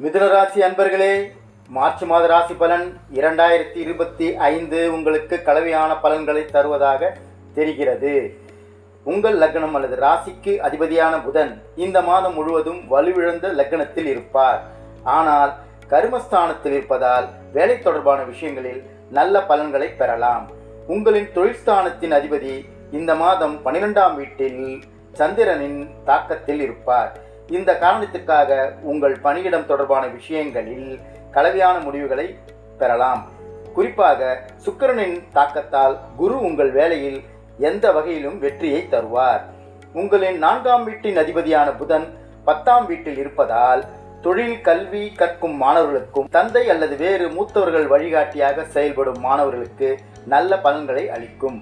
மிதுனராசி அன்பர்களே, மார்ச் மாத ராசி பலன் 2025 உங்களுக்கு கலவையான பலன்களை தருவதாக தெரிகிறது. உங்கள் லக்னம் அல்லது ராசிக்கு அதிபதியான புதன் இந்த மாதம் முழுவதும் வலுவிழந்த லக்னத்தில் இருப்பார். ஆனால் கர்மஸ்தானத்தில் இருப்பதால் வேலை தொடர்பான விஷயங்களில் நல்ல பலன்களை பெறலாம். உங்களின் தொழில்ஸ்தானத்தின் அதிபதி இந்த மாதம் 12ஆம் வீட்டில் சந்திரனின் தாக்கத்தில் இருப்பார். இந்த காரணத்திற்காக உங்கள் பணியிடம் தொடர்பான விஷயங்களில் கலவையான முடிவுகளை பெறலாம். குறிப்பாக சுக்கிரனின் தாக்கத்தால் குரு உங்கள் வேலையில் எந்த வகையிலும் வெற்றியை தருவார். உங்களின் 4ஆம் வீட்டின் அதிபதியான புதன் 10ஆம் வீட்டில் இருப்பதால் தொழில் கல்வி கற்கும் மாணவர்களுக்கும் தந்தை அல்லது வேறு மூத்தவர்கள் வழிகாட்டியாக செயல்படும் மாணவர்களுக்கு நல்ல பலன்களை அளிக்கும்.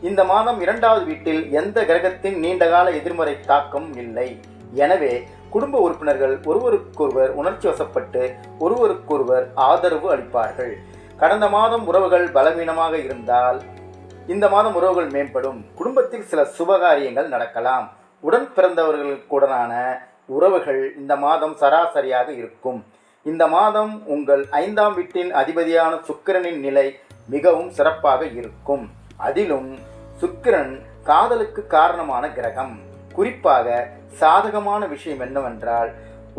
இந்த மாதம் 2வது வீட்டில் எந்த கிரகத்தின் நீண்டகால எதிர்மறை தாக்கம் இல்லை. எனவே குடும்ப உறுப்பினர்கள் ஒருவருக்கொருவர் உணர்ச்சி வசப்பட்டு ஒருவருக்கொருவர் ஆதரவு அளிப்பார்கள். கடந்த மாதம் உறவுகள் பலவீனமாக இருந்தால் இந்த மாதம் உறவுகள் மேம்படும். குடும்பத்தில் சில சுபகாரியங்கள் நடக்கலாம். உடன் பிறந்தவர்களுக்குடனான உறவுகள் இந்த மாதம் சராசரியாக இருக்கும். இந்த மாதம் உங்கள் 5ஆம் வீட்டின் அதிபதியான சுக்கிரனின் நிலை மிகவும் சிறப்பாக இருக்கும். அதிலும் சுக்கிரன் காதலுக்கு காரணமான கிரகம். குறிப்பாக சாதகமான விஷயம் என்னவென்றால்,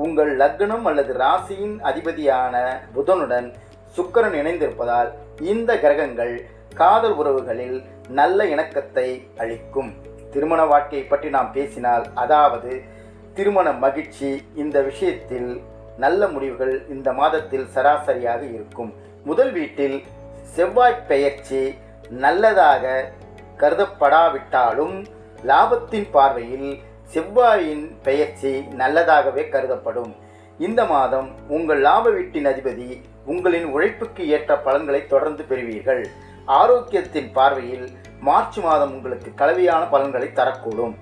உங்கள் லக்னம் அல்லது ராசியின் அதிபதியான புதனுடன் சுக்கிரன் இணைந்திருப்பதால் இந்த கிரகங்கள் காதல் உறவுகளில் நல்ல இணக்கத்தை அளிக்கும். திருமண வாழ்க்கையை பற்றி நாம் பேசினால், அதாவது திருமண மகிழ்ச்சி, இந்த விஷயத்தில் நல்ல முடிவுகள் இந்த மாதத்தில் சராசரியாக இருக்கும். முதல் வீட்டில் செவ்வாய் பெயர்ச்சி நல்லதாக கருதப்படாவிட்டாலும் லாபத்தின் பார்வையில் செவ்வாயின் பெயர்ச்சி நல்லதாகவே கருதப்படும். இந்த மாதம் உங்கள் லாப வீட்டின் அதிபதி உங்களின் உழைப்புக்கு ஏற்ற பலன்களை தொடர்ந்து பெறுவீர்கள். ஆரோக்கியத்தின் பார்வையில் மார்ச் மாதம் உங்களுக்கு கலவையான பலன்களை தரக்கூடும்.